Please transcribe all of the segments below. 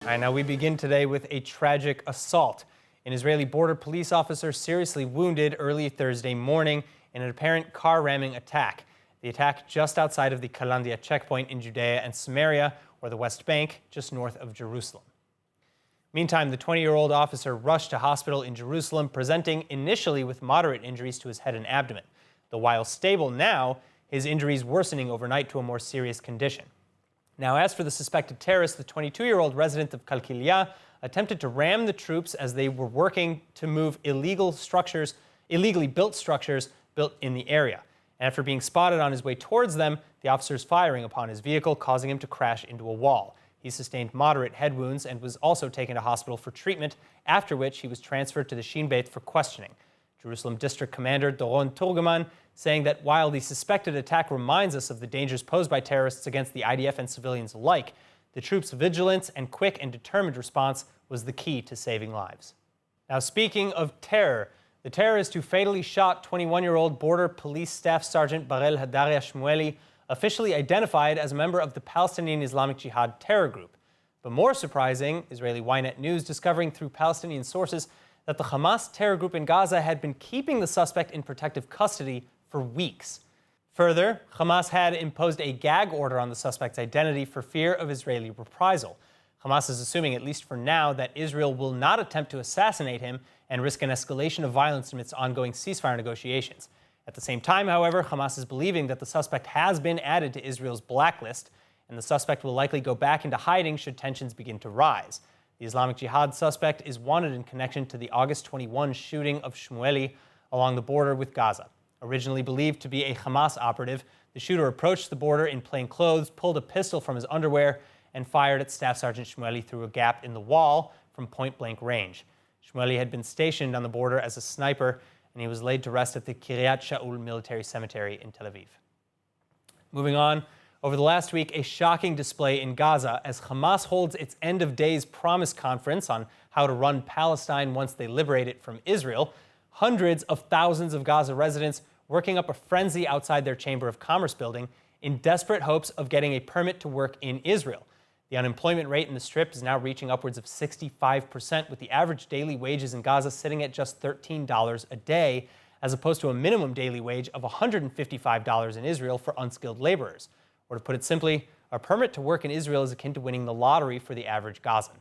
All right, now we begin today with a tragic assault. An Israeli border police officer seriously wounded early Thursday morning in an apparent car ramming attack. The attack just outside of the Kalandia checkpoint in Judea and Samaria, or the West Bank, just north of Jerusalem. Meantime, the 20-year-old officer rushed to hospital in Jerusalem, presenting initially with moderate injuries to his head and abdomen. Though while stable now, his injuries worsening overnight to a more serious condition. Now, as for the suspected terrorist, the 22-year-old resident of Kalkilia attempted to ram the troops as they were working to move illegally built structures built in the area. And after being spotted on his way towards them, the officers firing upon his vehicle, causing him to crash into a wall. He sustained moderate head wounds and was also taken to hospital for treatment, after which he was transferred to the Shin Bet for questioning. Jerusalem District Commander Doron Turgeman saying that while the suspected attack reminds us of the dangers posed by terrorists against the IDF and civilians alike, the troops' vigilance and quick and determined response was the key to saving lives. Now, speaking of terror, the terrorist who fatally shot 21-year-old Border Police Staff Sergeant Barel Hadaria Shmueli officially identified as a member of the Palestinian Islamic Jihad terror group. But more surprising, Israeli Ynet News discovering through Palestinian sources that the Hamas terror group in Gaza had been keeping the suspect in protective custody for weeks. Further, Hamas had imposed a gag order on the suspect's identity for fear of Israeli reprisal. Hamas is assuming, at least for now, that Israel will not attempt to assassinate him and risk an escalation of violence amidst ongoing ceasefire negotiations. At the same time, however, Hamas is believing that the suspect has been added to Israel's blacklist, and the suspect will likely go back into hiding should tensions begin to rise. The Islamic Jihad suspect is wanted in connection to the August 21 shooting of Shmueli along the border with Gaza. Originally believed to be a Hamas operative, the shooter approached the border in plain clothes, pulled a pistol from his underwear, and fired at Staff Sergeant Shmueli through a gap in the wall from point-blank range. Shmueli had been stationed on the border as a sniper, and he was laid to rest at the Kiryat Shaul military cemetery in Tel Aviv. Moving on, over the last week, a shocking display in Gaza as Hamas holds its end-of-days promise conference on how to run Palestine once they liberate it from Israel. Hundreds of thousands of Gaza residents working up a frenzy outside their Chamber of Commerce building in desperate hopes of getting a permit to work in Israel. The unemployment rate in the Strip is now reaching upwards of 65%, with the average daily wages in Gaza sitting at just $13 a day, as opposed to a minimum daily wage of $155 in Israel for unskilled laborers. Or to put it simply, a permit to work in Israel is akin to winning the lottery for the average Gazan.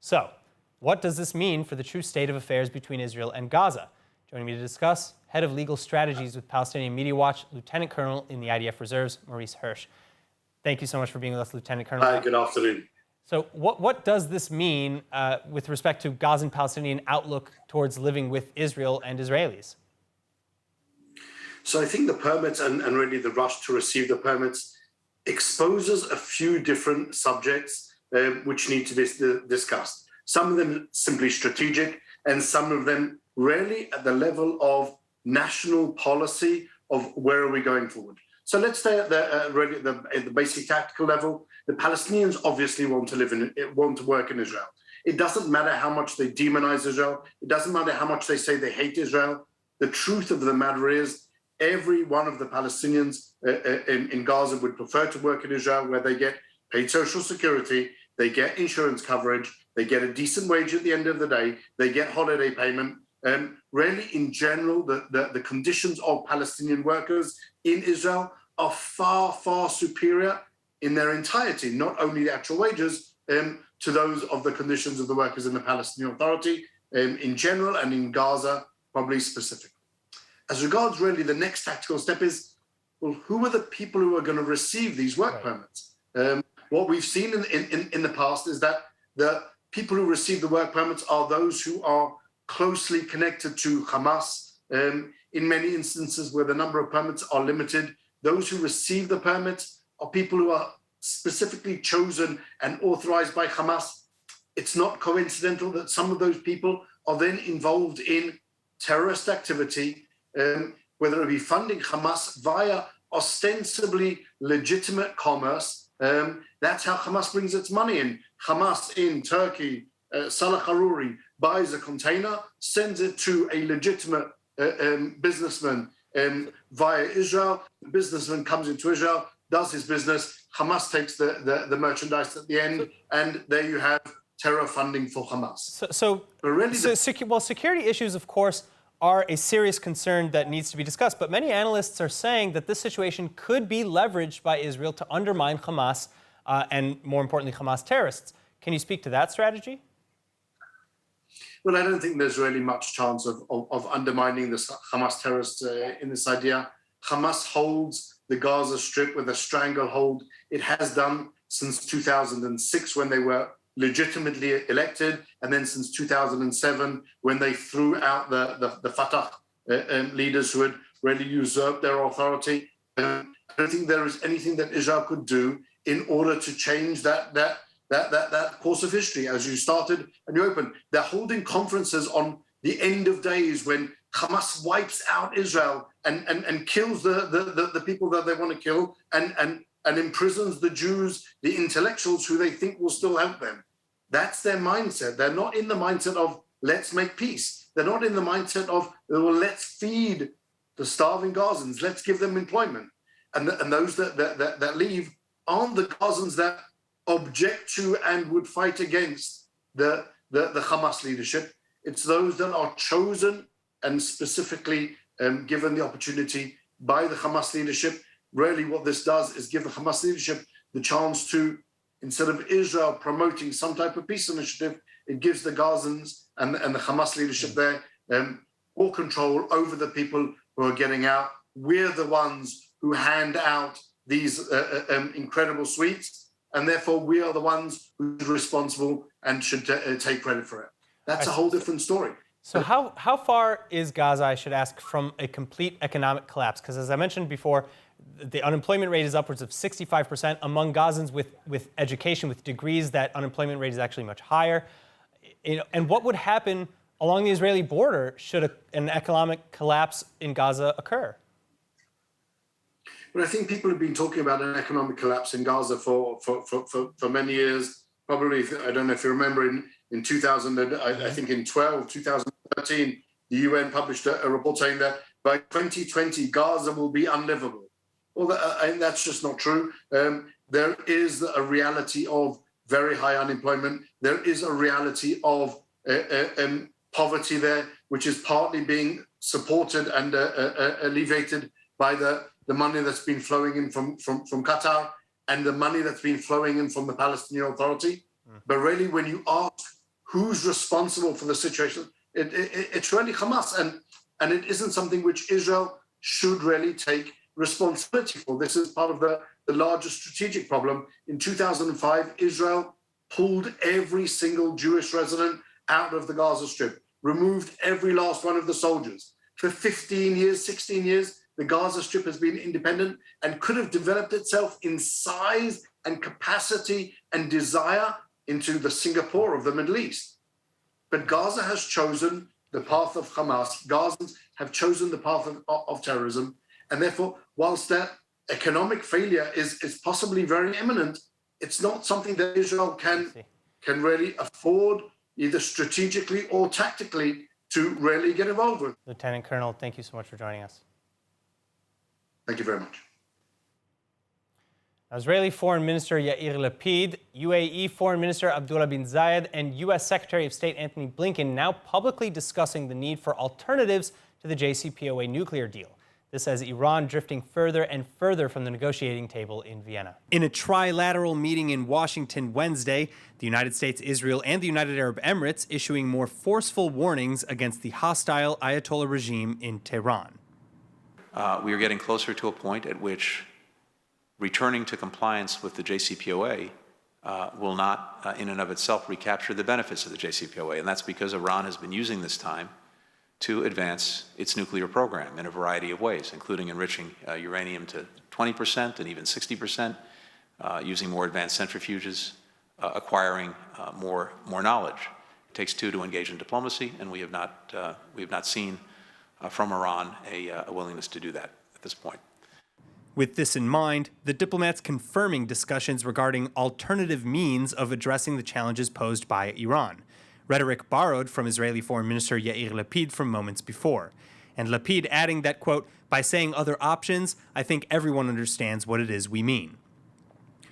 So, what does this mean for the true state of affairs between Israel and Gaza? Joining me to discuss, Head of Legal Strategies with Palestinian Media Watch, Lieutenant Colonel in the IDF Reserves, Maurice Hirsch. Thank you so much for being with us, Lieutenant Colonel. Hi, good afternoon. So what does this mean with respect to Gazan-Palestinian outlook towards living with Israel and Israelis? So I think the permits and really the rush to receive the permits exposes a few different subjects which need to be discussed. Some of them simply strategic, and some of them really at the level of national policy of where are we going forward. So let's stay at the basic tactical level. The Palestinians obviously want to work in Israel. It doesn't matter how much they demonize Israel. It doesn't matter how much they say they hate Israel. The truth of the matter is every one of the Palestinians in Gaza would prefer to work in Israel, where they get paid social security, they get insurance coverage, they get a decent wage at the end of the day, they get holiday payment. Really, in general, the conditions of Palestinian workers in Israel are far, far superior in their entirety, not only the actual wages, to those of the conditions of the workers in the Palestinian Authority in general, and in Gaza probably specifically. As regards really the next tactical step is, well, who are the people who are going to receive these work permits? What we've seen in the past is that the people who receive the work permits are those who are closely connected to Hamas. In many instances where the number of permits are limited, those who receive the permits are people who are specifically chosen and authorized by Hamas. It's not coincidental that some of those people are then involved in terrorist activity, whether it be funding Hamas via ostensibly legitimate commerce. That's how Hamas brings its money in. Hamas in Turkey, Salah Haruri buys a container, sends it to a legitimate businessman via Israel. The businessman comes into Israel, does his business. Hamas takes the merchandise at the end, and there you have terror funding for Hamas. Security issues, of course, are a serious concern that needs to be discussed. But many analysts are saying that this situation could be leveraged by Israel to undermine Hamas and, more importantly, Hamas terrorists. Can you speak to that strategy? Well, I don't think there's really much chance of undermining the Hamas terrorists in this idea. Hamas holds the Gaza Strip with a stranglehold. It has done since 2006 when they were legitimately elected, and then since 2007 when they threw out the Fatah leaders who had really usurped their authority. I don't think there is anything that Israel could do in order to change that course of history. As you started and you opened, they're holding conferences on the end of days when Hamas wipes out Israel and kills the people that they want to kill and imprisons the Jews, the intellectuals who they think will still help them. That's their mindset. They're not in the mindset of let's make peace. They're not in the mindset of, well, let's feed the starving Gazans. Let's give them employment. And those that leave aren't the Gazans that object to and would fight against the Hamas leadership. It's those that are chosen and specifically given the opportunity by the Hamas leadership. Really what this does is give the Hamas leadership the chance to, instead of Israel promoting some type of peace initiative, it gives the Gazans and the Hamas leadership there more control over the people who are getting out. We're the ones who hand out these incredible sweets, and therefore we are the ones who are responsible and should take credit for it. That's a whole different story. So how far is Gaza, I should ask, from a complete economic collapse? Because as I mentioned before, the unemployment rate is upwards of 65%. Among Gazans with education, with degrees, that unemployment rate is actually much higher. And what would happen along the Israeli border should an economic collapse in Gaza occur? Well, I think people have been talking about an economic collapse in Gaza for many years. Probably, I don't know if you remember, in 2000, I think in 2013, the UN published a report saying that by 2020, Gaza will be unlivable. Well, that's just not true. There is a reality of very high unemployment. There is a reality of poverty there, which is partly being supported and alleviated by the money that's been flowing in from Qatar and the money that's been flowing in from the Palestinian Authority. But really, when you ask who's responsible for the situation, it's really Hamas. And it isn't something which Israel should really take responsibility for. This is part of the largest strategic problem. In 2005, Israel pulled every single Jewish resident out of the Gaza Strip, removed every last one of the soldiers. For 15 years, 16 years, the Gaza Strip has been independent and could have developed itself in size and capacity and desire into the Singapore of the Middle East. But Gaza has chosen the path of Hamas. Gazans have chosen the path of terrorism. And therefore, whilst that economic failure is possibly very imminent, it's not something that Israel can really afford, either strategically or tactically, to really get involved with. Lieutenant Colonel, thank you so much for joining us. Thank you very much. Israeli Foreign Minister Yair Lapid, U.A.E. Foreign Minister Abdullah bin Zayed, and U.S. Secretary of State Antony Blinken now publicly discussing the need for alternatives to the JCPOA nuclear deal. This has Iran drifting further and further from the negotiating table in Vienna. In a trilateral meeting in Washington Wednesday, the United States, Israel, and the United Arab Emirates issuing more forceful warnings against the hostile Ayatollah regime in Tehran. We are getting closer to a point at which returning to compliance with the JCPOA will not, in and of itself, recapture the benefits of the JCPOA. And that's because Iran has been using this time to advance its nuclear program in a variety of ways, including enriching uranium to 20% and even 60%, using more advanced centrifuges, acquiring more knowledge. It takes two to engage in diplomacy, and we have not seen from Iran a willingness to do that at this point. With this in mind, the diplomats confirming discussions regarding alternative means of addressing the challenges posed by Iran. Rhetoric borrowed from Israeli Foreign Minister Yair Lapid from moments before. And Lapid adding that, quote, "By saying other options, I think everyone understands what it is we mean."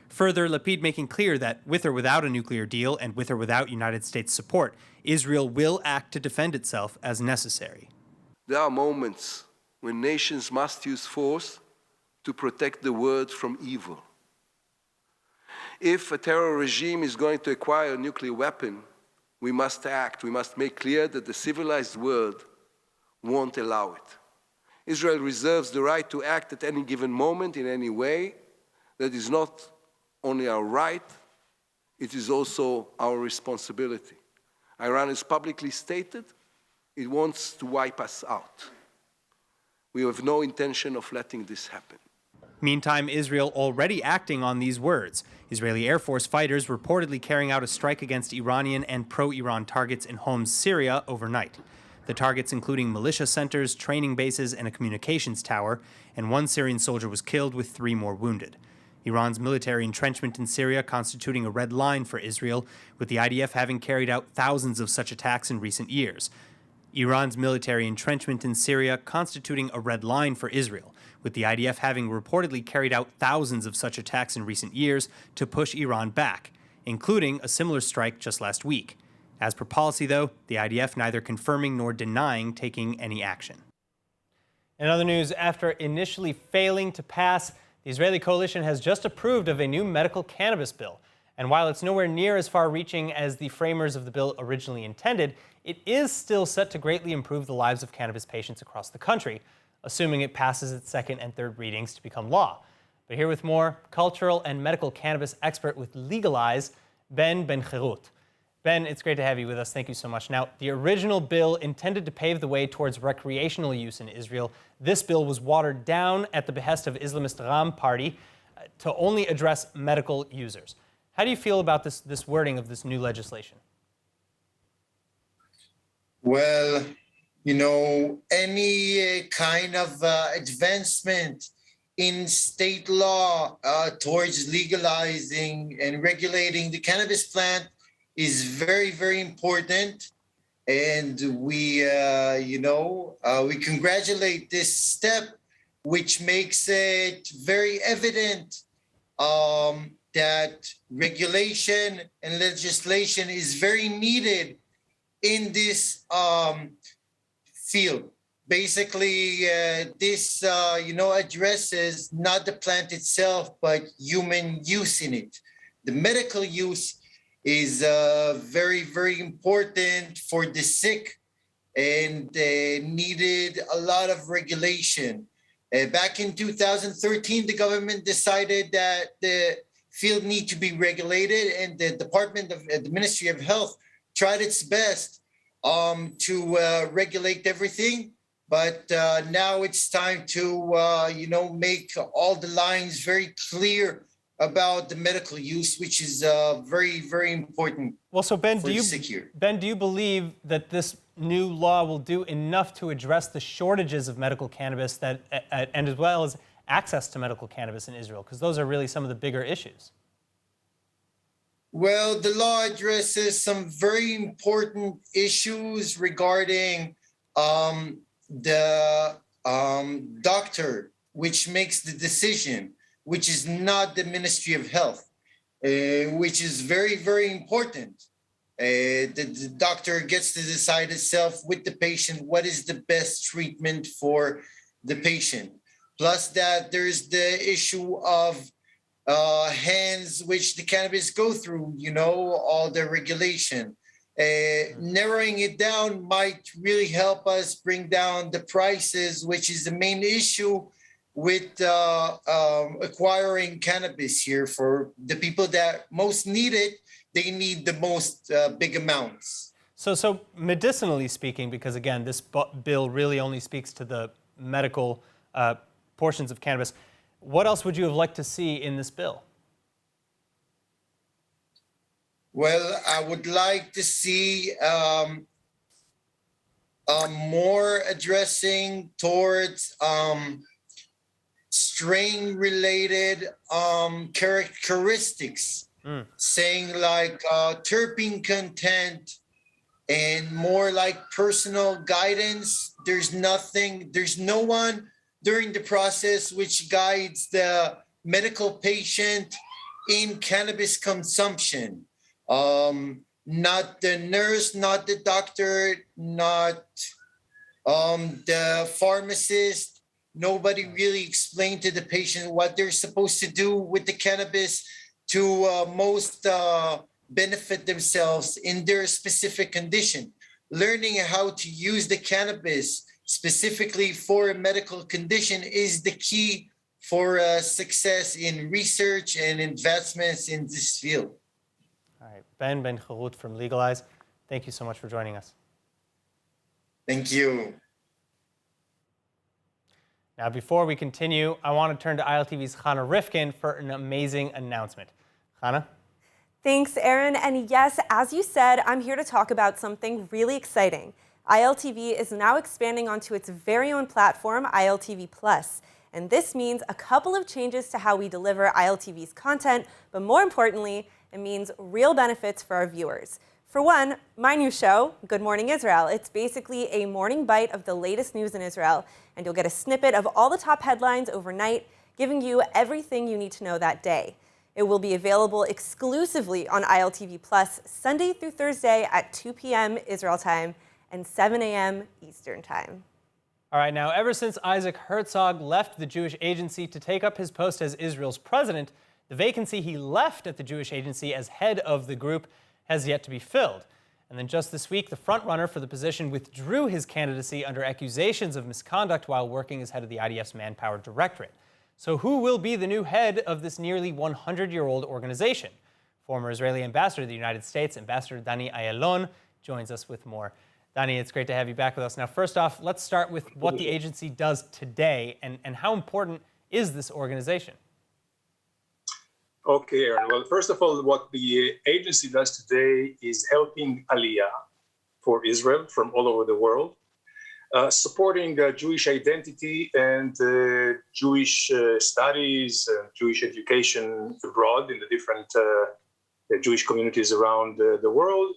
Further, Lapid making clear that with or without a nuclear deal and with or without United States support, Israel will act to defend itself as necessary. There are moments when nations must use force to protect the world from evil. If a terror regime is going to acquire a nuclear weapon, we must act. We must make clear that the civilized world won't allow it. Israel reserves the right to act at any given moment in any way. That is not only our right, it is also our responsibility. Iran has publicly stated it wants to wipe us out. We have no intention of letting this happen. Meantime, Israel already acting on these words. Israeli Air Force fighters reportedly carrying out a strike against Iranian and pro-Iran targets in Homs, Syria overnight. The targets including militia centers, training bases, and a communications tower, and one Syrian soldier was killed with 3 more wounded. Iran's military entrenchment in Syria constituting a red line for Israel, with the IDF having carried out thousands of such attacks in recent years. Iran's military entrenchment in Syria constituting a red line for Israel, with the IDF having reportedly carried out thousands of such attacks in recent years to push Iran back, including a similar strike just last week. As per policy, though, the IDF neither confirming nor denying taking any action. In other news, after initially failing to pass, the Israeli coalition has just approved of a new medical cannabis bill. And while it's nowhere near as far-reaching as the framers of the bill originally intended, it is still set to greatly improve the lives of cannabis patients across the country, assuming it passes its second and third readings to become law. But here with more, cultural and medical cannabis expert with Legal Eyes, Ben Ben-Cherut. Ben, it's great to have you with us. Thank you so much. Now, the original bill intended to pave the way towards recreational use in Israel. This bill was watered down at the behest of Islamist Ram Party to only address medical users. How do you feel about this wording of this new legislation? Well, any kind of advancement in state law towards legalizing and regulating the cannabis plant is very, very important. And we congratulate this step, which makes it very evident that regulation and legislation is very needed in this field. Basically, this addresses not the plant itself, but human use in it. The medical use is very, very important for the sick and needed a lot of regulation. Back in 2013, the government decided that the field need to be regulated, and the the Ministry of Health tried its best to regulate everything. But now it's time to, make all the lines very clear about the medical use, which is very, very important. Well, so Ben, do you believe that this new law will do enough to address the shortages of medical cannabis and as well as access to medical cannabis in Israel? Because those are really some of the bigger issues. Well, the law addresses some very important issues regarding the doctor, which makes the decision, which is not the Ministry of Health, which is very, very important. The doctor gets to decide itself with the patient what is the best treatment for the patient. Plus that there's the issue of hands which the cannabis go through, all the regulation. Narrowing it down might really help us bring down the prices, which is the main issue with acquiring cannabis here. For the people that most need it, they need the most big amounts. So medicinally speaking, because again, this bill really only speaks to the medical portions of cannabis, what else would you have liked to see in this bill? Well, I would like to see more addressing towards strain-related characteristics, saying like terpene content and more like personal guidance. There's no one during the process which guides the medical patient in cannabis consumption. Not the nurse, not the doctor, not the pharmacist. Nobody really explained to the patient what they're supposed to do with the cannabis to most benefit themselves in their specific condition. Learning how to use the cannabis specifically for a medical condition is the key for success in research and advancements in this field. All right, Ben Ben-Charut from Legalize, thank you so much for joining us. Thank you. Now, before we continue, I want to turn to ILTV's Chana Rifkin for an amazing announcement. Chana? Thanks, Aaron. And yes, as you said, I'm here to talk about something really exciting. ILTV is now expanding onto its very own platform, ILTV Plus. And this means a couple of changes to how we deliver ILTV's content, but more importantly, it means real benefits for our viewers. For one, my new show, Good Morning Israel. It's basically a morning bite of the latest news in Israel, and you'll get a snippet of all the top headlines overnight, giving you everything you need to know that day. It will be available exclusively on ILTV Plus Sunday through Thursday at 2 p.m. Israel time and 7 a.m. Eastern time. All right, now, ever since Isaac Herzog left the Jewish Agency to take up his post as Israel's president, the vacancy he left at the Jewish Agency as head of the group has yet to be filled. And then just this week, the frontrunner for the position withdrew his candidacy under accusations of misconduct while working as head of the IDF's Manpower Directorate. So who will be the new head of this nearly 100-year-old organization? Former Israeli ambassador to the United States, Ambassador Dani Ayalon, joins us with more. Dani, it's great to have you back with us. Now, first off, let's start with what the agency does today and how important is this organization? Okay, Aaron. Well, first of all, what the agency does today is helping Aliyah for Israel from all over the world, supporting Jewish identity and Jewish studies, Jewish education abroad in the different Jewish communities around the world,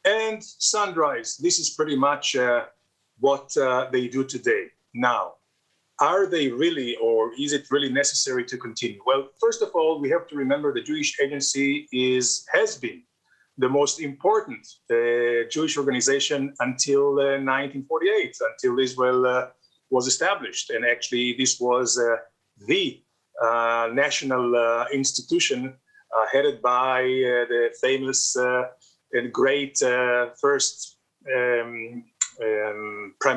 and Sunrise. This is pretty much what they do today. Now, are they really, or is it really necessary to continue? Well, first of all, we have to remember the Jewish Agency has been the most important Jewish organization until 1948, until Israel was established. And actually, this was the national institution headed by the famous and great first Prime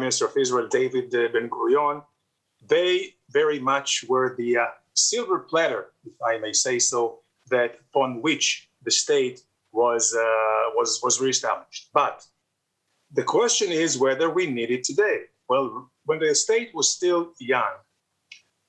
Minister of Israel, David Ben-Gurion. They very much were the silver platter, if I may say so, that upon which the state was reestablished. But the question is whether we need it today. Well, when the state was still young,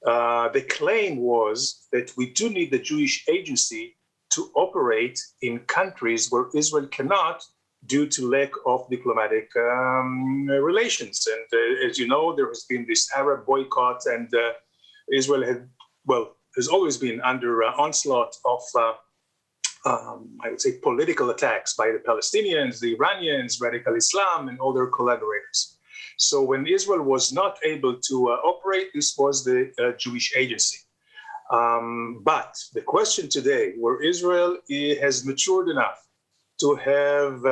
the claim was that we do need the Jewish Agency to operate in countries where Israel cannot, due to lack of diplomatic relations. And as you know, there has been this Arab boycott, and Israel has always been under onslaught of, I would say, political attacks by the Palestinians, the Iranians, radical Islam, and all their collaborators. So when Israel was not able to operate, this was the Jewish Agency. But the question today, where Israel has matured enough to have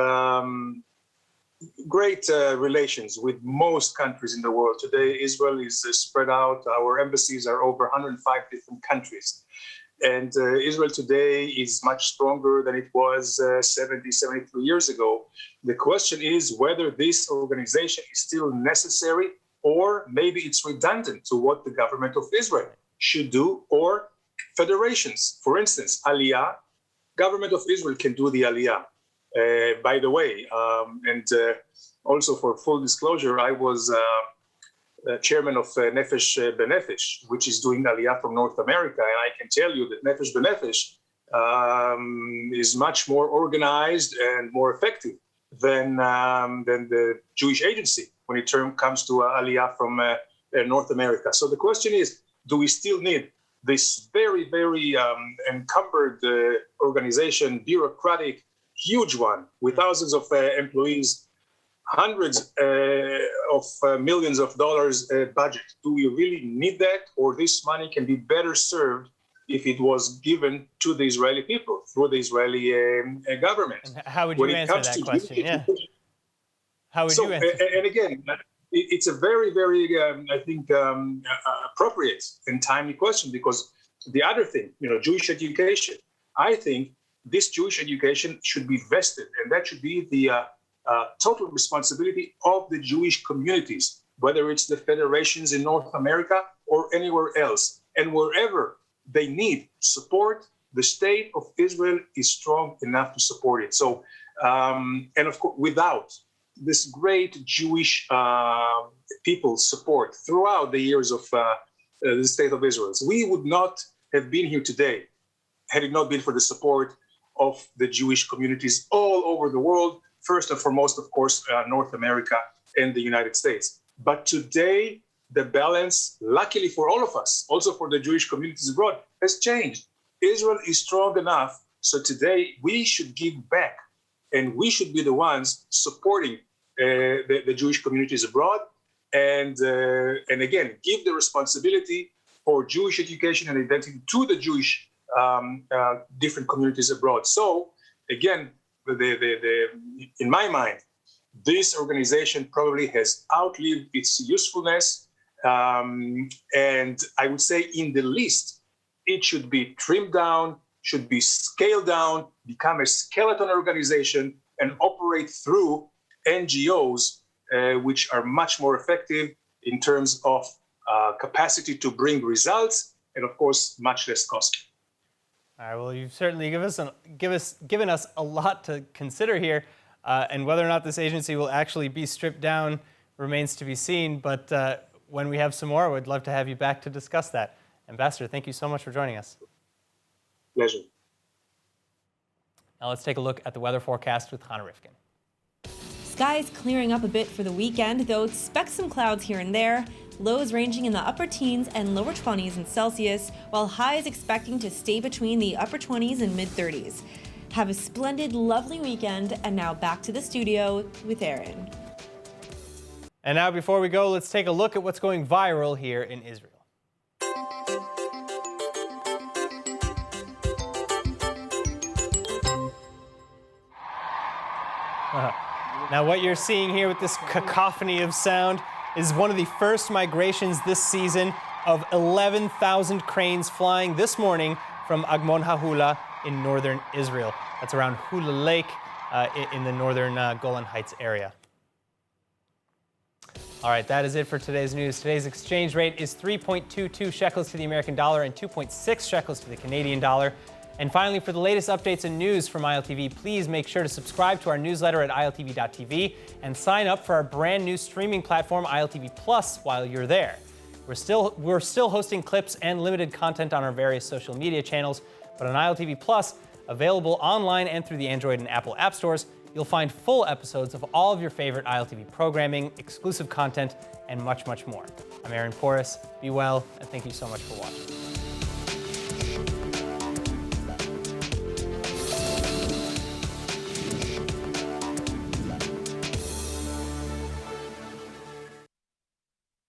great relations with most countries in the world. Today, Israel is spread out. Our embassies are over 105 different countries. And Israel today is much stronger than it was 70, 73 years ago. The question is whether this organization is still necessary, or maybe it's redundant to what the government of Israel should do, or federations. For instance, Aliyah, government of Israel can do the Aliyah. By the way, and also for full disclosure, I was chairman of Nefesh B'Nefesh, which is doing Aliyah from North America. And I can tell you that Nefesh B'Nefesh is much more organized and more effective than the Jewish Agency when it comes to Aliyah from North America. So the question is, do we still need this very, very encumbered organization, bureaucratic, huge one, with thousands of employees, hundreds of millions of dollars budget? Do we really need that? Or this money can be better served if it was given to the Israeli people through the Israeli government. And how would you answer that question? Yeah. How would you answer? And again, it's a very, very, I think, appropriate and timely question, because the other thing, Jewish education, I think this Jewish education should be vested, and that should be the total responsibility of the Jewish communities, whether it's the federations in North America or anywhere else. And wherever they need support, the state of Israel is strong enough to support it. So, and of course, without this great Jewish people's support throughout the years of the state of Israel, so we would not have been here today had it not been for the support of the Jewish communities all over the world, first and foremost, of course, North America and the United States. But today, the balance, luckily for all of us, also for the Jewish communities abroad, has changed. Israel is strong enough, so today we should give back, and we should be the ones supporting the Jewish communities abroad, and again, give the responsibility for Jewish education and identity to the Jewish different communities abroad. So again, in my mind, this organization probably has outlived its usefulness, and I would say in the least, it should be trimmed down, should be scaled down, become a skeleton organization, and operate through NGOs, which are much more effective in terms of capacity to bring results, and of course, much less costly. All right, well, you've certainly given us a lot to consider here, and whether or not this agency will actually be stripped down remains to be seen, but when we have some more, we'd love to have you back to discuss that. Ambassador, thank you so much for joining us. Pleasure. Now let's take a look at the weather forecast with Hannah Rifkin. Skies clearing up a bit for the weekend, though expect some clouds here and there. Lows ranging in the upper teens and lower 20s in Celsius, while highs expecting to stay between the upper 20s and mid 30s. Have a splendid, lovely weekend, and now back to the studio with Aaron. And now before we go, let's take a look at what's going viral here in Israel. Now what you're seeing here with this cacophony of sound is one of the first migrations this season of 11,000 cranes flying this morning from Agmon HaHula in northern Israel. That's around Hula Lake in the northern Golan Heights area. All right, that is it for today's news. Today's exchange rate is 3.22 shekels to the American dollar and 2.6 shekels to the Canadian dollar. And finally, for the latest updates and news from ILTV, please make sure to subscribe to our newsletter at iltv.tv and sign up for our brand new streaming platform, ILTV Plus, while you're there. We're still hosting clips and limited content on our various social media channels, but on ILTV Plus, available online and through the Android and Apple app stores, you'll find full episodes of all of your favorite ILTV programming, exclusive content, and much, much more. I'm Aaron Porras. Be well, and thank you so much for watching.